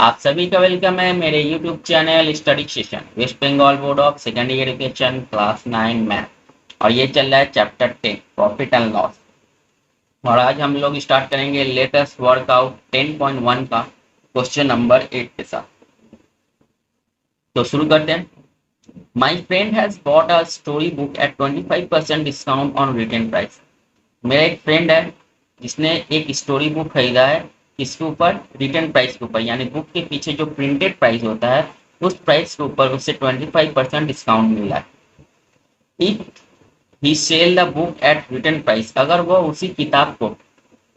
आप सभी का वेलकम है मेरे YouTube channel study session West Bengal board of secondary education class 9 math. और ये चल रहा है चैप्टर 10 प्रॉफिट एंड लॉस। और आज हम लोग स्टार्ट करेंगे लेटेस्ट वर्कआउट 10.1 का क्वेश्चन नंबर 8 के साथ। तो शुरू करते हैं। My friend has bought a story book at 25% discount on written price. मेरा एक फ्रेंड है जिसने एक स्टोरी बुक खरीदा है, इसके ऊपर रिटर्न प्राइस के ऊपर, यानी बुक के पीछे जो प्रिंटेड प्राइस होता है उस प्राइस के ऊपर उससे 25% डिस्काउंट मिला है। If he sell the book at written price, अगर वह उसी किताब को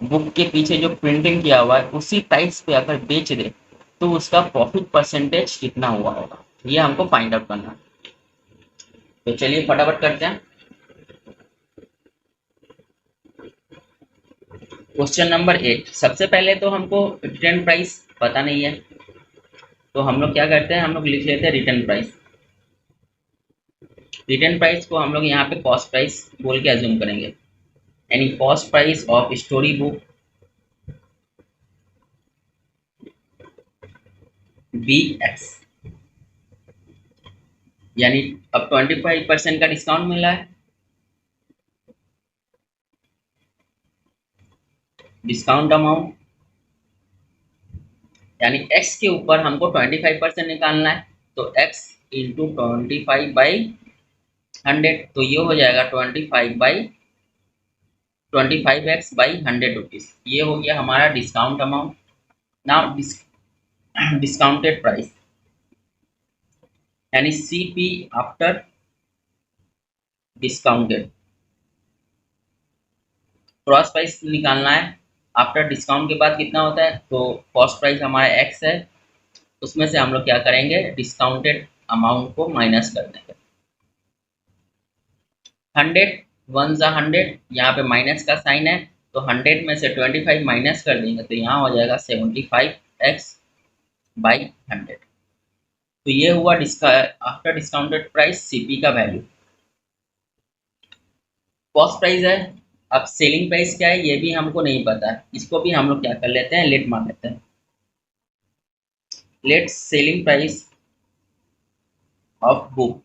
बुक के पीछे जो प्रिंटिंग किया हुआ है उसी प्राइस पे अगर बेच दे तो उसका प्रॉफिट परसेंटेज कितना हुआ होगा, ये हमको फाइंड आउट करना है। तो चलिए फटाफट करते हैं। Question number 8। सबसे पहले तो हमको रिटर्न प्राइस पता नहीं है, तो हम लोग क्या करते हैं, हम लोग लिख लेते हैं रिटर्न प्राइस। रिटर्न प्राइस को हम लोग यहाँ पे कॉस्ट प्राइस बोल के अज्यूम करेंगे, यानी cost price of story book be x. यानी अब 25% का डिस्काउंट मिला है, डिस्काउंट अमाउंट यानी x के ऊपर हमको 25% निकालना है, तो x इंटू 25/100, तो ये हो जाएगा 25x/100 रुपीज़। ये हो गया हमारा discount amount. Now discounted price यानी CP after discounted. Cross price निकालना है आफ्टर डिस्काउंट के बाद कितना होता है, तो कॉस्ट प्राइस हमारा x है, उसमें से हम लोग क्या करेंगे, डिस्काउंटेड अमाउंट को माइनस कर देंगे। 100 वन ज़ा 100, यहाँ पे माइनस का साइन है, तो 100 में से 25 माइनस कर देंगे तो यहाँ हो जाएगा 75x/100। तो ये हुआ आफ्टर डिस्काउंटेड प्राइस CP का वैल्यू। कॉस्ट प्राइस है, अब सेलिंग प्राइस क्या है ये भी हमको नहीं पता है, इसको भी हम लोग क्या कर लेते हैं, लेट मान लेते हैं। Let selling price of book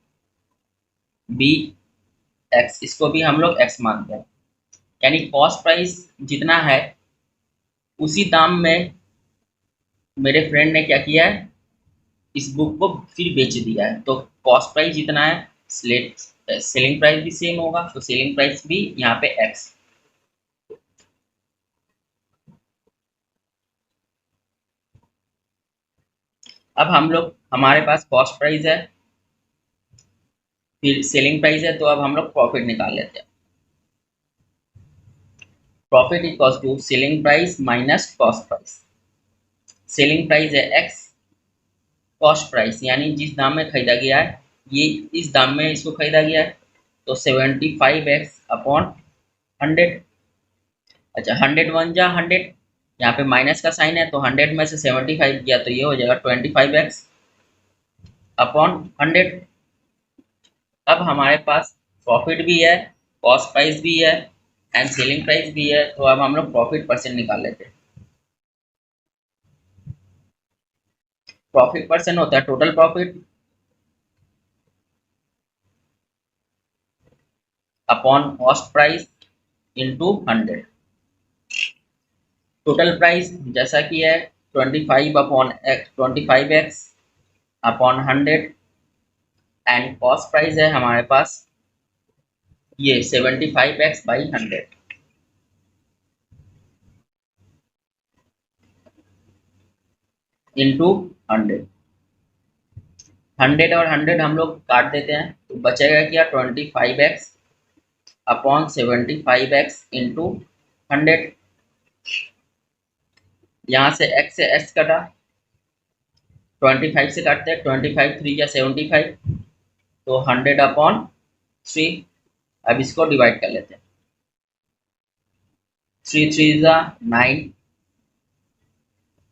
be x, इसको भी हम लोग x मानते हैं। यानी कॉस्ट प्राइस जितना है उसी दाम में मेरे फ्रेंड ने क्या किया है, इस बुक को फिर बेच दिया है, तो कॉस्ट प्राइस जितना है सेलिंग प्राइस भी सेम होगा, तो सेलिंग प्राइस भी यहाँ पे x। अब हम लोग, हमारे पास कॉस्ट प्राइस है फिर सेलिंग प्राइस है, तो अब हम लोग प्रॉफिट निकाल लेते हैं। Profit equals to selling price minus cost price. Selling price है x, कॉस्ट प्राइस यानी जिस दाम में खरीदा गया है, ये इस दाम में इसको खरीदा गया है, तो 75x/100। अच्छा 100 वन जा 100, यहाँ पे माइनस का साइन है, तो 100 में से 75 गया तो ये हो जाएगा 25x/100। अब हमारे पास प्रॉफिट भी है, कॉस्ट प्राइस भी है एंड सेलिंग प्राइस भी है, तो अब हम लोग प्रॉफिट परसेंट निकाल लेते हैं। प्रॉफिट परसेंट होता है total profit upon cost price into 100। Total price जैसा कि है 25x/100 एंड कॉस्ट प्राइस है हमारे पास ये 75x/100 इंटू 100। 100 और 100 हम लोग काट देते हैं, तो बचेगा क्या, 25x/75x इंटू 100। यहाँ से x से x कटा, 25 से काटते हैं, 25 3 या 75, तो 100/3। अब इसको डिवाइड कर लेते हैं, 3 3 जा 9,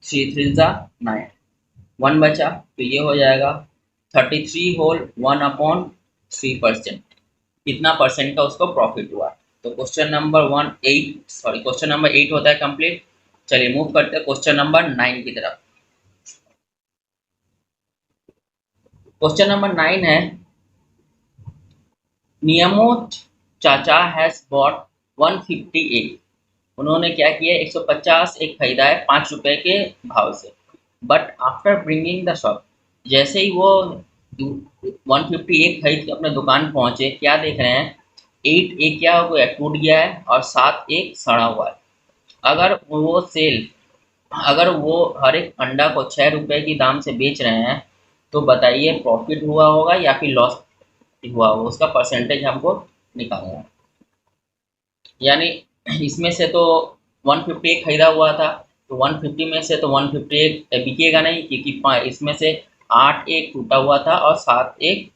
3 3 जा 9, 1 बचा, तो ये हो जाएगा 33 होल 1/3%। कितना परसेंट का उसको प्रॉफिट हुआ। तो क्वेश्चन नंबर 8 होता है कंप्लीट। चलिए मूव करते हैं क्वेश्चन नंबर 9 की तरफ। क्वेश्चन नंबर 9 है, नियमो चाचा हैज बॉट 150 एग। उन्होंने क्या किया, 150 एक खरीदा है 5 रुपए के भाव से। But after bringing the shop, जैसे ही वो 150 एक खरीद के अपने दुकान पहुंचे, क्या देख रहे हैं, 8 एक क्या हो गया, टूट गया है, और 7 एक सड़ा हुआ है। अगर वो सेल अगर वो हर एक अंडा को 6 रुपए की दाम से बेच रहे हैं, तो बताइए प्रॉफिट हुआ होगा या फिर लॉस हुआ होगा, उसका परसेंटेज हमको निकालना है। यानी इसमें से तो 150 एक खरीदा हुआ था, तो 150 में से तो 150 एक बिकेगा नहीं, क्योंकि इसमें से 8 एक टूटा हुआ था और 7 एक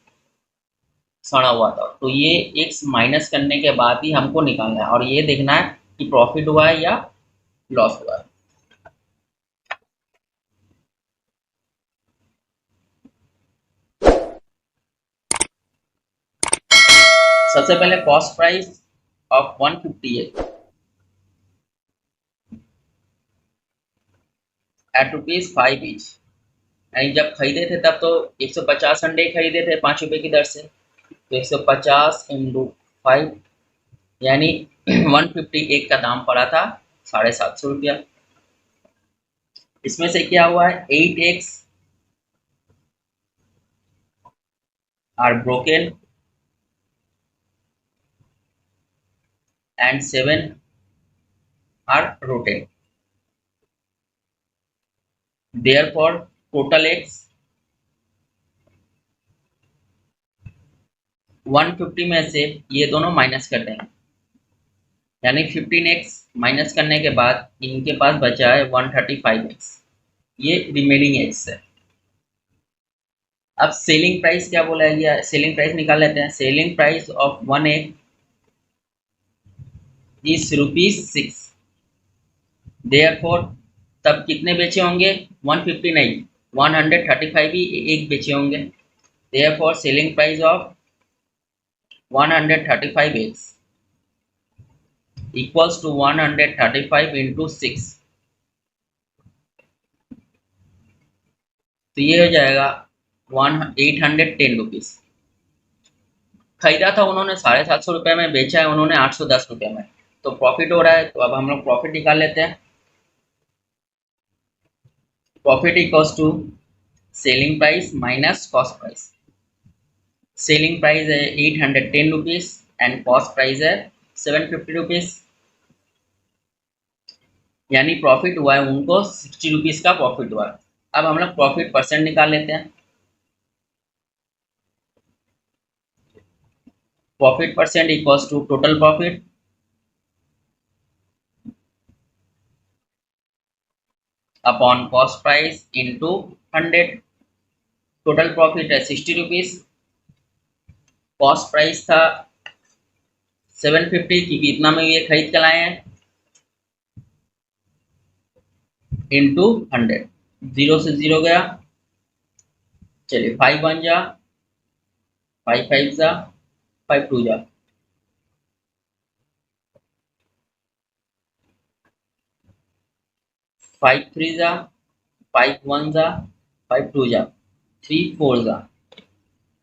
सड़ा हुआ था। तो ये एक माइनस करने के बाद ही हमको निकालना है, और ये देखना है कि प्रॉफिट हुआ है या लॉस हुआ है। सबसे पहले cost price of 150 at ₹5 each. यानी जब खरीदे थे तब तो 150 अंडे खरीदे थे 5 रुपए की दर से, तो 150 इंटू 5, यानी 150 एक का दाम पड़ा था 750 रुपया। इसमें से क्या हुआ है, 8 eggs are broken and 7 are rotten. Therefore, total eggs 150 में से ये दोनों माइनस कर देंगे, यानी 15 एक्स माइनस करने के बाद इनके पास बचा है 135 एक्स। ये रिमेनिंग एक्स है। अब सेलिंग प्राइस क्या बोला गया, सेलिंग प्राइस निकाल लेते हैं। Selling price of 1 egg is ₹6। Therefore तब कितने बेचे होंगे, 150 नहीं, 135 ही एक बेचे होंगे। Therefore selling price of 135 eggs equals to 135 into 6, तो ये हो जाएगा 810 रुपीज। खरीदा था उन्होंने 750 रुपये में, बेचा है उन्होंने 810 रुपये में, तो प्रॉफिट हो रहा है। तो अब हम लोग प्रॉफिट निकाल लेते हैं। Profit equals to selling price minus cost price. Selling price है 810 रुपीज एंड कॉस्ट प्राइस है 750 रुपीज, यानी प्रॉफिट हुआ है उनको 60 रुपीज का प्रॉफिट हुआ है। अब हम लोग प्रॉफिट परसेंट निकाल लेते हैं। Profit percent equals to total profit upon cost price into 100। Total profit है 60 रुपीज, कॉस्ट प्राइस था 750, क्योंकि इतना में ये खरीद के लाए हैं, इंटू 100। 0 से 0 गया, चलिए 5 1 जा, 5 5 जा, 5 2 जा, 5 3 जा, 5 1 जा, 5 2 जा, 3 4 जा,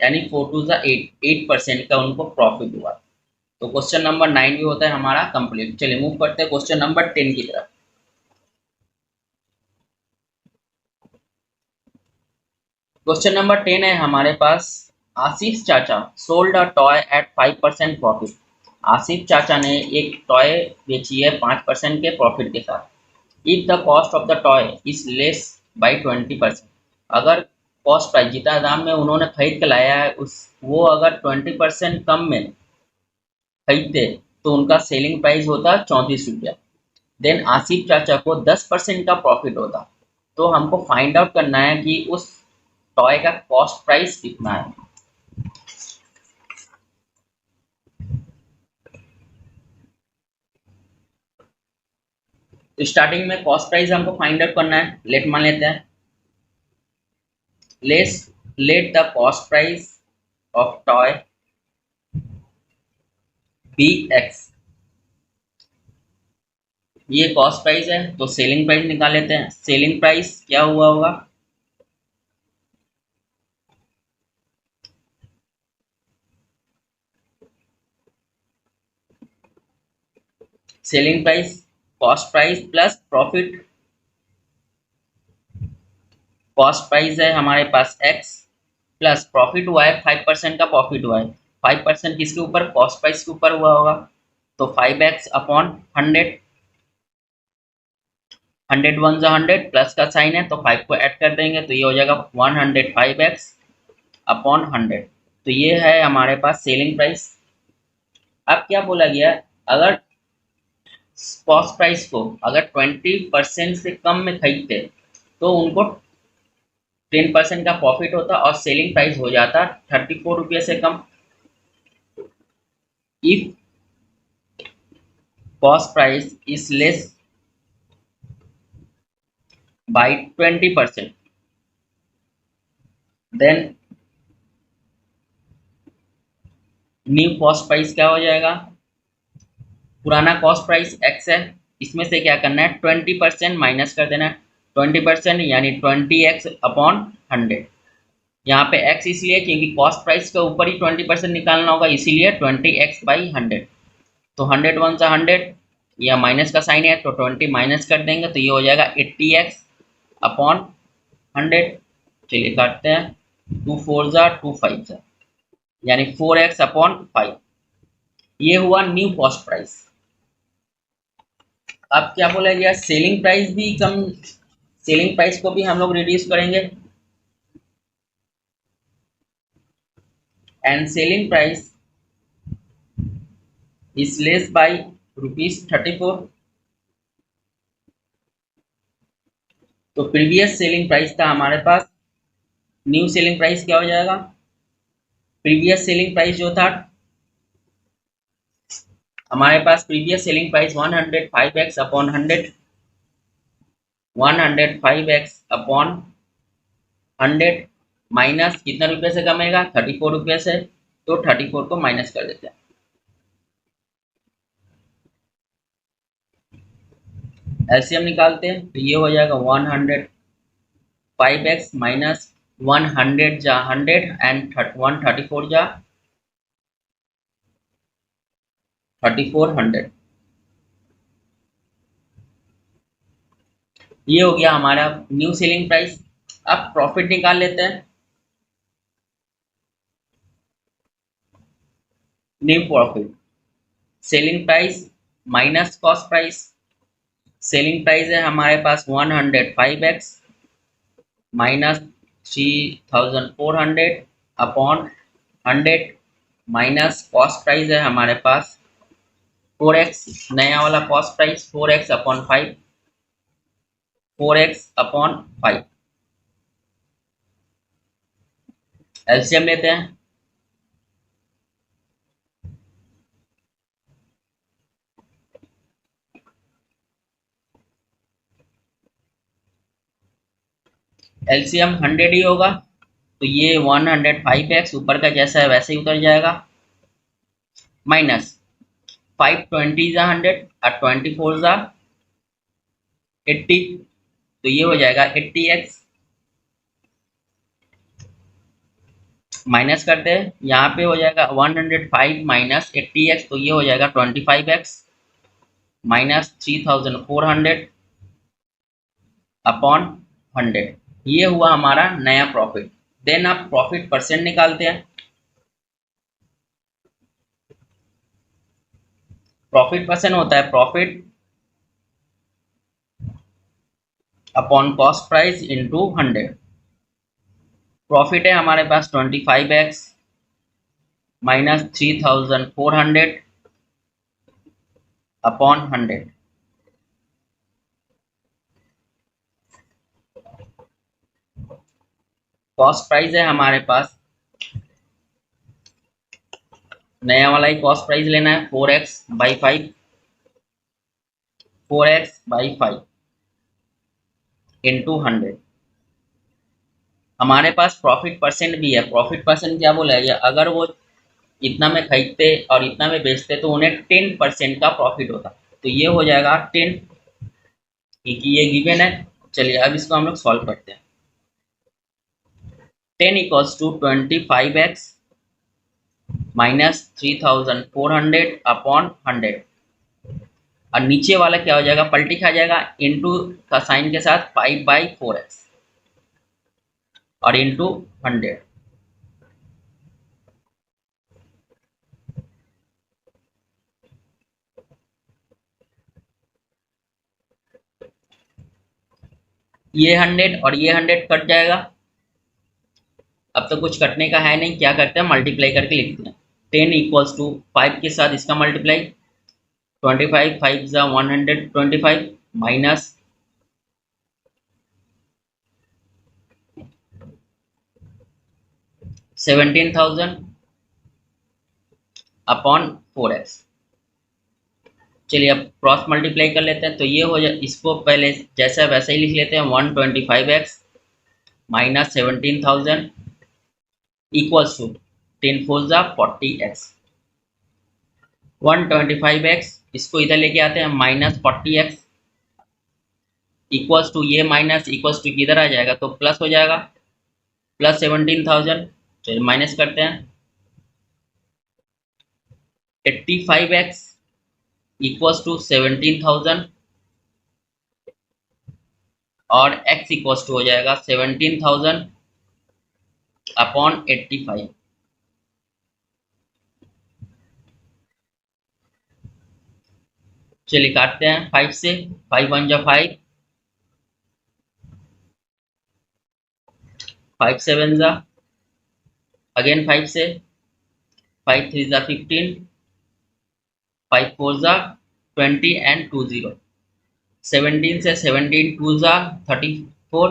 यानी 4 2 जा 8% का उनको प्रॉफिट हुआ। तो क्वेश्चन नंबर 9 भी होता है हमारा कंप्लीट। चलिए मूव करते हैं क्वेश्चन नंबर 10 की तरफ। क्वेश्चन नंबर 10 है हमारे पास, आसिफ चाचा sold a toy at 5% profit. Asif चाचा ने एक टॉय बेची है 5% के प्रॉफिट के साथ। If the cost of the toy is less by 20%, अगर कॉस्ट प्राइस जितना दाम में उन्होंने खरीद के लाया है उस वो अगर 20% कम में खरीदते, तो उनका सेलिंग प्राइस होता 34 रुपया। देन आसिफ चाचा को 10% का प्रॉफिट होता। तो हमको फाइंड आउट करना है कि उस टॉय का कॉस्ट प्राइस कितना है। तो स्टार्टिंग में कॉस्ट प्राइस हमको फाइंड आउट करना है। लेट मान लेते हैं, let the cost price of toy be x. ये कॉस्ट प्राइस है, तो सेलिंग प्राइस निकाल लेते हैं। सेलिंग प्राइस क्या हुआ होगा, selling price cost price plus profit. Cost price है हमारे पास x प्लस प्रॉफिट हुआ है 5% का प्रॉफिट हुआ है। 5% किसके ऊपर? कॉस्ट प्राइस के ऊपर हुआ होगा। तो 5x अपॉन 100, 100 वन जा 100 प्लस का साइन है तो 5 को ऐड कर देंगे तो ये हो जाएगा 105x अपॉन 100। तो ये है हमारे पास सेलिंग प्राइस। अब क्या बोला गया, अगर कॉस्ट प्राइस को अगर 20% से कम में खरीदते तो उनको 10% का प्रॉफिट होता और सेलिंग प्राइस हो जाता 34 रुपये से कम। If cost price is less by 20% then new cost price क्या हो जाएगा? पुराना कॉस्ट प्राइस x है, इसमें से क्या करना है 20% माइनस कर देना है। 20% यानी 20x अपॉन 100। यहाँ पे x इसलिए क्योंकि कॉस्ट प्राइस के ऊपर ही 20% निकालना होगा, इसीलिए 20x बाई 100। तो 100 वन सा 100, या माइनस का साइन है तो 20 माइनस कर देंगे तो ये हो जाएगा 80x अपॉन 100। चलिए काटते हैं, 2 4 जा 2 5 जा, यानी 4x अपॉन 5। ये हुआ न्यू कॉस्ट प्राइस। अब क्या बोला गया, सेलिंग प्राइस भी कम, सेलिंग प्राइस को भी हम लोग रिड्यूस करेंगे। And selling price is less by ₹34। तो प्रीवियस सेलिंग प्राइस था हमारे पास, न्यू सेलिंग प्राइस क्या हो जाएगा? प्रीवियस सेलिंग प्राइस जो था हमारे पास, previous selling price 105x upon 100, 105x upon 100 minus कितना रुपये से कमेगा? 34 रुपये से। तो 34 को माइनस कर देते हैं। एलसीएम निकालते हैं तो ये हो जाएगा 105x माइनस 100 जा 100 एंड 134 जा 3400। ये हो गया हमारा न्यू सेलिंग प्राइस। अब प्रॉफिट निकाल लेते हैं। New profit selling price minus cost price. Selling price है हमारे पास 105x minus 3400 upon 100 minus cost price है हमारे पास 4x, नया वाला cost price 4x upon 5, 4x upon 5। LCM लेते हैं। एलसीएम 100 ही होगा तो ये 105x ऊपर का जैसा है वैसे ही उतर जाएगा, माइनस 520 जा 100 और 24 जा 80 तो ये हो जाएगा 80x। माइनस करते हैं, यहाँ पे हो जाएगा 105 माइनस 80x तो ये हो जाएगा 25x माइनस 3400 अपॉन 100। ये हुआ हमारा नया प्रॉफिट। देन आप प्रॉफिट परसेंट निकालते हैं। प्रॉफिट परसेंट होता है profit upon cost price into 100। Profit है हमारे पास 25x minus 3400 upon 100। Cost price है हमारे पास, नया वाला ही कॉस्ट प्राइस लेना है 4x by 5, 4x by 5 into 100। हमारे पास प्रॉफिट परसेंट भी है। प्रॉफिट परसेंट क्या बोला है, अगर वो इतना में खरीदते और इतना में बेचते तो उन्हें 10% का प्रॉफिट होता। तो ये हो जाएगा 10, क्योंकि ये गिवन है। चलिए अब इसको हम लोग सॉल्व करते हैं। 10 equals to 25x minus 3400 upon 100। और नीचे वाला क्या हो जाएगा, पलटी खा जाएगा, इनटू का साइन के साथ 5/4x और इनटू 100। ये 100 और ये 100 कट जाएगा। अब तो कुछ कटने का है नहीं, क्या करते हैं, मल्टीप्लाई करके लिखते हैं। 10 इक्वल्स टू 5 के साथ इसका मल्टीप्लाई 25, 5 जा 125 माइनस 17,000 अपॉन 4x। चलिए अब क्रॉस मल्टीप्लाई कर लेते हैं, तो ये हो जाए, इसको पहले जैसा वैसा ही लिख लेते हैं। 125x माइनस 17,000 इक्वल्स टू 10 4 जा 40x। 125x इसको इधर लेके आते हैं, माइनस 40x इक्वल्स टू, ये माइनस इक्वल्स टू किधर आ जाएगा, तो प्लस हो जाएगा, प्लस 17,000। चलिए माइनस करते हैं। 85x इक्वल्स टू 17,000 और x इक्वल्स टू हो जाएगा 17,000 अपॉन 85। चलिए काटते हैं 5 से, 5 1 जा 5, 5 7 जा अगेन 5 से, 5 3 जा 15, 5 4 जा 20 एंड 2 0। 17 से 17 2 जा 34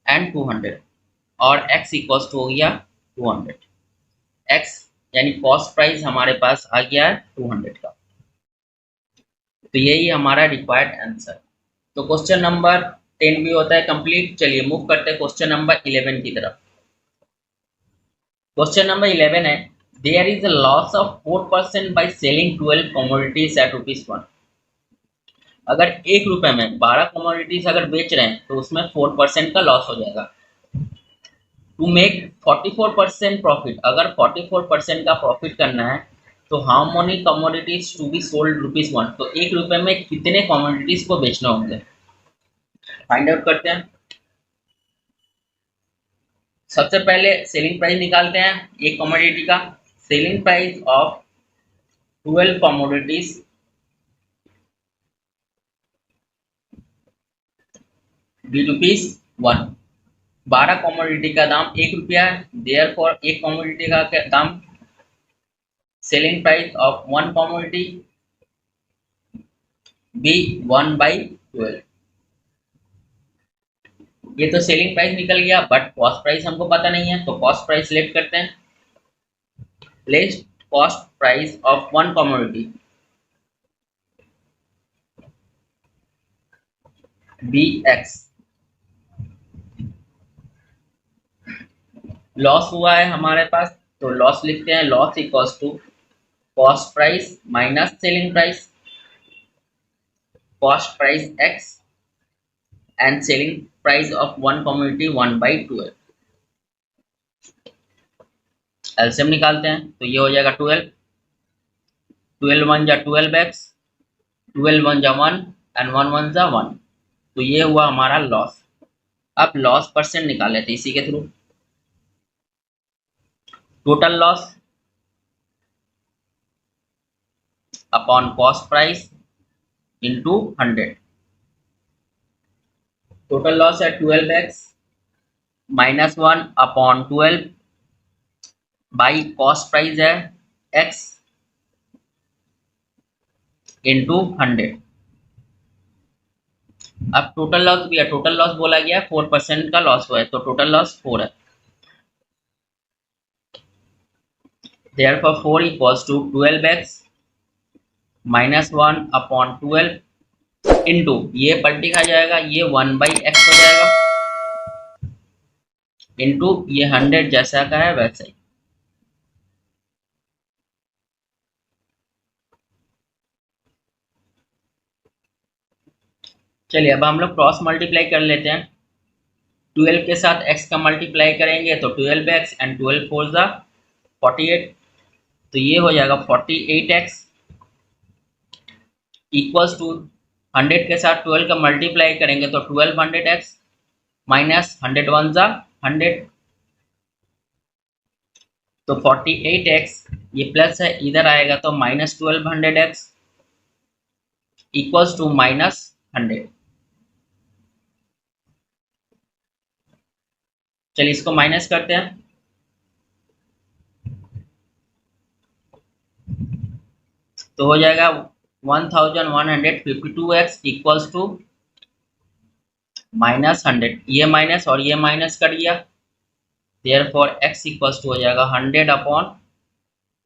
एंड 200 और x इक्वल्स टू हो गया 200। x यानी कॉस्ट प्राइस हमारे पास आ गया है 200 का। तो यही हमारा रिक्वायर्ड आंसर। तो क्वेश्चन नंबर 10 भी होता है कंप्लीट। चलिए मूव करते हैं क्वेश्चन नंबर 11 की तरफ। क्वेश्चन नंबर 11 है, there is a loss of 4% by selling 12 commodities at ₹1। अगर 1 रुपए में 12 कमोडिटीज अगर बेच रहे हैं तो उसमें 4% का लॉस हो जाएगा। टू मेक 44% प्रॉफिट, अगर 44% का प्रॉफिट करना है तो how many commodities to be sold ₹1। तो 1 रुपए में कितने कमोडिटीज को बेचना होंगे, फाइंड आउट करते हैं। सबसे पहले सेलिंग प्राइस निकालते हैं एक कमोडिटी का। Selling price of 12 commodities be ₹1। 12 commodity का दाम 1 रुपया है, देयरफॉर एक कमोडिटी का दाम, selling price of 1 commodity be 1/12। ये तो सेलिंग प्राइस निकल गया, बट कॉस्ट प्राइस हमको पता नहीं है, तो कॉस्ट प्राइस सिलेक्ट करते हैं। Let cost price of 1 commodity BX। Loss हुआ है हमारे पास, तो लॉस लिखते हैं। Loss equals to cost price minus selling price, cost price X and selling price of 1 commodity 1/12। LCM निकालते हैं, तो ये हो जाएगा 12, 12 1 जा 12x, 12 1 जा 1 एंड 1 1 जा 1। तो ये हुआ हमारा लॉस। अब लॉस परसेंट निकाल लेते हैं इसी के through. Total loss upon cost price into 100। Total loss है 12x minus 1 upon 12 by cost price है x इंटू 100। अब टोटल लॉस भी है, टोटल लॉस बोला गया 4% का लॉस हुआ है, तो टोटल लॉस 4 है। Therefore 4 equals to 12x minus 1 upon 12 into, ये पलटी खा जाएगा, ये 1/x हो जाएगा, इंटू ये 100 जैसा का है वैसा ही। चलिए अब हम लोग क्रॉस मल्टीप्लाई कर लेते हैं। 12 के साथ x का मल्टीप्लाई करेंगे तो 12x एंड 12 4 जा 48। तो ये हो जाएगा 48x इक्वल्स टू 100 के साथ 12 का मल्टीप्लाई करेंगे तो 1200x माइनस 100 वन जा 100, तो 48x, ये प्लस है इधर आएगा तो minus 1200x equals to minus 100। चलिए इसको माइनस करते हैं, तो हो जाएगा 1152x इक्वल्स टू माइनस 100। ये माइनस और ये माइनस कर दिया, देयरफॉर x इक्वल्स टू हो जाएगा 100 अपॉन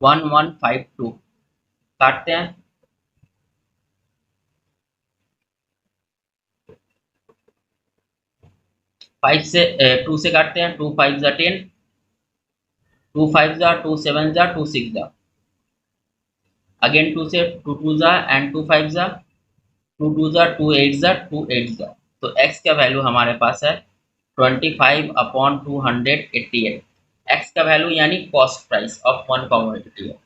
1152। काटते हैं, 5 से 2 से काटते हैं, 2 5 जा 10, 2 5 जा 2 7 जा 2 6 जा, अगेन 2 से 2 2 जा एंड 2 5 जा 2 2 जा 2 8 जा 2 8 जा, तो x का वैल्यू हमारे पास है 25 अपॉन 288। x का वैल्यू यानी cost price of one commodity है।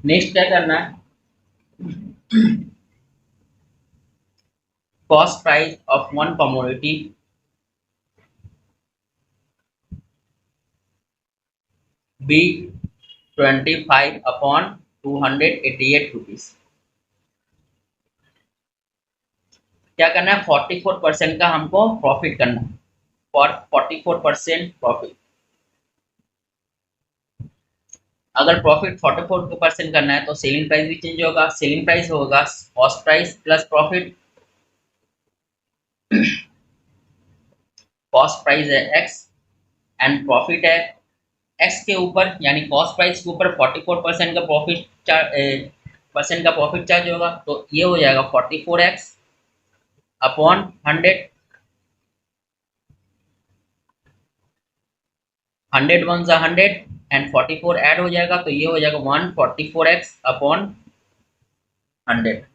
नेक्स्ट क्या करना है, cost price of one commodity be 25 upon 288 rupees. क्या करना है, 44% का हमको प्रॉफिट करना है, फॉर 44% प्रॉफिट। अगर प्रॉफिट 44% करना है तो सेलिंग प्राइस भी चेंज होगा, सेलिंग प्राइस होगा cost price plus profit, cost price है x एंड प्रॉफिट है x के ऊपर, यानी कॉस्ट प्राइस के ऊपर 44% का प्रॉफिट चार्ज होगा, तो ये हो जाएगा 44x अपॉन 100, 100 वन जा 100 एंड 44 ऐड हो जाएगा, तो ये हो जाएगा 144x अपॉन 100।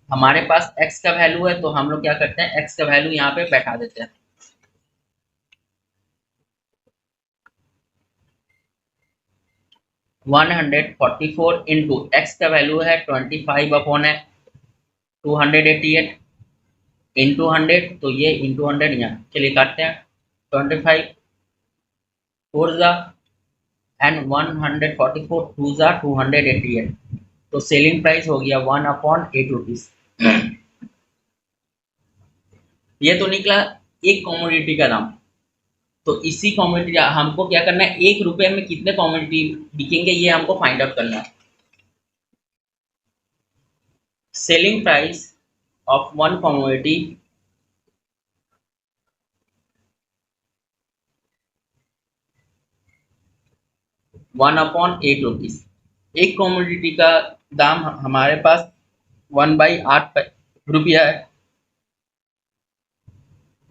हमारे पास x का वैल्यू है तो हम लोग क्या करते हैं, x का वैल्यू यहाँ पे बैठा देते हैं। वन 144 इंटू एक्स का वैल्यू है 25 अपॉन है 288 इंटू 100, तो ये इंटू 100 यहाँ, चलिए काटते हैं, 25 4 जा एंड 144 2 जा 288, तो सेलिंग प्राइस हो गया 1 अपॉन 8 रुपीज। ये तो निकला एक कमोडिटी का दाम, तो इसी कमोडिटी हमको क्या करना है, 1 रुपए में कितने कमोडिटी बिकेंगे ये हमको फाइंड आउट करना है। Selling price of one commodity one upon 8 rupees. एक कमोडिटी का दाम हमारे पास 1/8 रुपया है,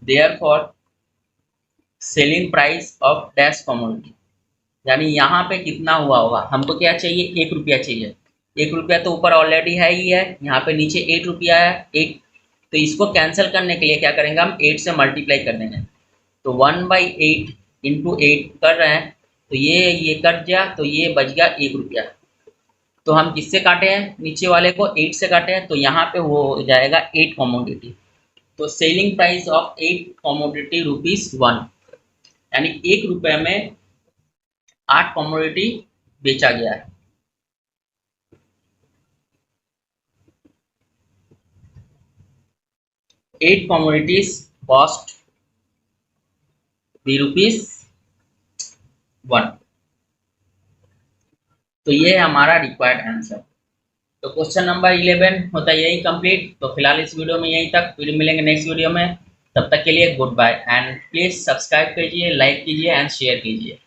therefore selling price of dash commodity, यानी यहाँ पे कितना हुआ होगा, हमको क्या चाहिए, 1 रुपया चाहिए। 1 रुपया तो ऊपर ऑलरेडी है ही है, यहाँ पे नीचे 8 रुपया है 8, तो इसको कैंसिल करने के लिए क्या करेंगे, हम 8 से मल्टीप्लाई कर देंगे, तो 1/8 इंटू 8 कर रहे हैं, तो ये कट गया, तो ये बच गया 1 रुपया। तो हम किससे काटे हैं, नीचे वाले को 8 से काटे हैं, तो यहाँ पे हो जाएगा 8 कमोडिटी, तो सेलिंग प्राइस ऑफ 8 कमोडिटी ₹1, यानी 1 रुपये में 8 कमोडिटी बेचा गया है। एट कमोडिटीज कॉस्ट ₹1, तो ये है हमारा रिक्वायर्ड आंसर। तो क्वेश्चन नंबर 11 होता है यही कंप्लीट। तो फिलहाल इस वीडियो में यहीं तक, फिर मिलेंगे नेक्स्ट वीडियो में, तब तक के लिए goodbye and please subscribe कीजिए, लाइक कीजिए एंड शेयर कीजिए।